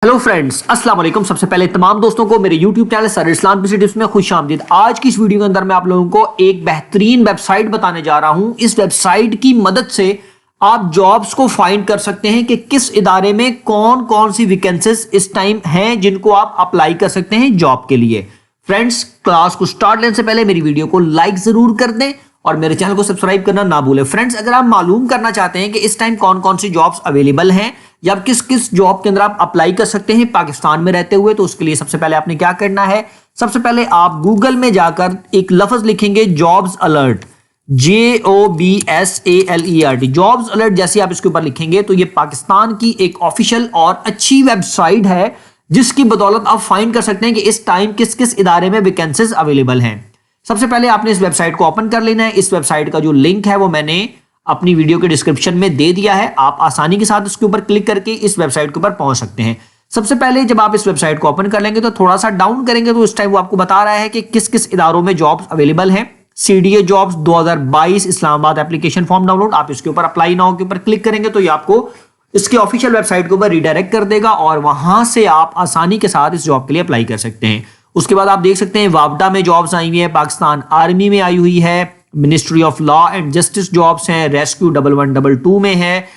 Hello friends, अस्सलाम वालेकुम। सबसे पहले तमाम दोस्तों को मेरे YouTube चैनल सर इस्लाम पीसी टिप्स में खुश आमदीद। आज की इस वीडियो के अंदर मैं आप लोगों को एक बेहतरीन वेबसाइट बताने जा रहा हूं। इस वेबसाइट की मदद से आप जॉब्स को फाइंड कर सकते हैं कि किस इदारे में कौन कौन सी वैकेंसीज इस टाइम हैं जिनको आप अप्लाई कर सकते हैं जॉब के लिए। फ्रेंड्स, क्लास को स्टार्ट लेने से पहले मेरी वीडियो को लाइक जरूर कर दें और मेरे चैनल को सब्सक्राइब करना ना भूलें। फ्रेंड्स, अगर आप मालूम करना चाहते हैं कि इस टाइम कौन कौन सी जॉब्स अवेलेबल हैं या किस किस जॉब के अंदर आप अप्लाई कर सकते हैं पाकिस्तान में रहते हुए, तो उसके लिए सबसे पहले आपने क्या करना है। सबसे पहले आप गूगल में जाकर एक लफ्ज लिखेंगे jobs alert, JOBSALERT। Jobs alert जैसे आप इसके ऊपर लिखेंगे तो ये पाकिस्तान की एक ऑफिशियल और अच्छी वेबसाइट है जिसकी बदौलत आप फाइंड कर सकते हैं कि इस टाइम किस किस इदारे में वैकेंसीज अवेलेबल हैं। सबसे पहले आपने इस वेबसाइट को ओपन कर लेना है। इस वेबसाइट का जो लिंक है वो मैंने अपनी वीडियो के डिस्क्रिप्शन में दे दिया है। आप आसानी के साथ इसके ऊपर क्लिक करके इस वेबसाइट के ऊपर पहुंच सकते हैं। सबसे पहले जब आप इस वेबसाइट को ओपन कर लेंगे तो थोड़ा सा डाउन करेंगे तो इस टाइम वो आपको बता रहा है कि किस किस इदारों में जॉब्स अवेलेबल हैं। CDA jobs 2022 Islamabad application form download, आप इसके ऊपर अप्लाई नाउ के ऊपर क्लिक करेंगे तो ये आपको इसके ऑफिशियल वेबसाइट के ऊपर रिडायरेक्ट कर देगा और वहां से आप आसानी के साथ इस जॉब के लिए अप्लाई कर सकते हैं। उसके बाद आप देख सकते हैं वापडा में जॉब्स आई हुई है, पाकिस्तान आर्मी में आई हुई है, ministry of law and justice jobs हैं, रेस्क्यू 1122 में है,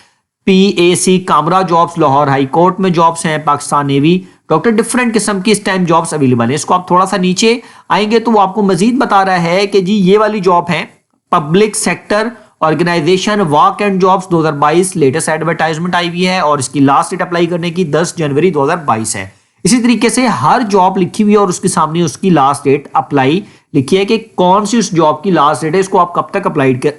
PAC Kamra jobs, Lahore high court में जॉब्स हैं, पाकिस्तान नेवी। डॉक्टर डिफरेंट किस्म की इस टाइम जॉब्स अवेलेबल है। इसको आप थोड़ा सा नीचे आएंगे तो वो आपको मजीद बता रहा है कि जी ये वाली जॉब है public sector organisation work and jobs 2022, latest advertisement आई हुई है और इसकी लास्ट डेट अप्लाई करने की 10 जनवरी 2022 है। इसी तरीके से हर जॉब लिखी हुई है और उसके सामने उसकी लास्ट डेट अप्लाई लिखी है कि कौन सी उस जॉब की लास्ट डेट है, इसको आप कब तक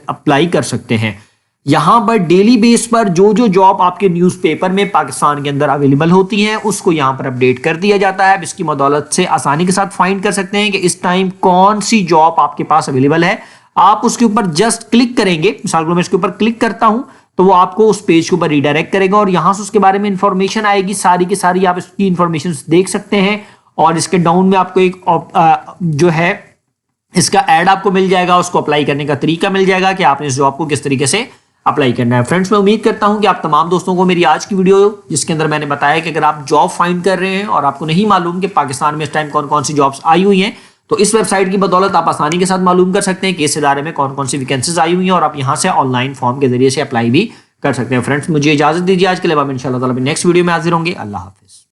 अप्लाई कर सकते हैं। यहां पर डेली बेस पर जो जो जॉब आपके न्यूज़पेपर में पाकिस्तान के अंदर अवेलेबल होती हैं उसको यहां पर अपडेट कर दिया जाता है। इसकी मदौलत से आसानी के साथ फाइंड कर सकते हैं कि इस टाइम कौन सी जॉब आपके पास अवेलेबल है। आप उसके ऊपर जस्ट क्लिक करेंगे, मिसाल को मैं इसके ऊपर क्लिक करता हूं तो वो आपको उस पेज के ऊपर रिडायरेक्ट करेगा और यहां से उसके बारे में इंफॉर्मेशन आएगी, सारी की सारी आप इसकी इंफॉर्मेशन देख सकते हैं। और इसके डाउन में आपको एक जो है इसका ऐड आपको मिल जाएगा, उसको अप्लाई करने का तरीका मिल जाएगा कि आपने इस जॉब को किस तरीके से अप्लाई करना है। फ्रेंड्स, मैं उम्मीद करता हूं कि आप तमाम दोस्तों को मेरी आज की वीडियो जिसके अंदर मैंने बताया कि अगर आप जॉब फाइंड कर रहे हैं और आपको नहीं मालूम कि पाकिस्तान में इस टाइम कौन कौन सी जॉब्स आई हुई हैं, तो इस वेबसाइट की बदौलत आप आसानी के साथ मालूम कर सकते हैं कि इस इदारे में कौन कौन सी वैकेंसीज आई हुई हैं और आप यहां से ऑनलाइन फॉर्म के जरिए से अप्लाई भी कर सकते हैं। फ्रेंड्स, मुझे इजाजत दीजिए आज के लिए। इंशाअल्लाह ताला नेक्स्ट वीडियो में हाजिर होंगे। अल्लाह हाफिज़।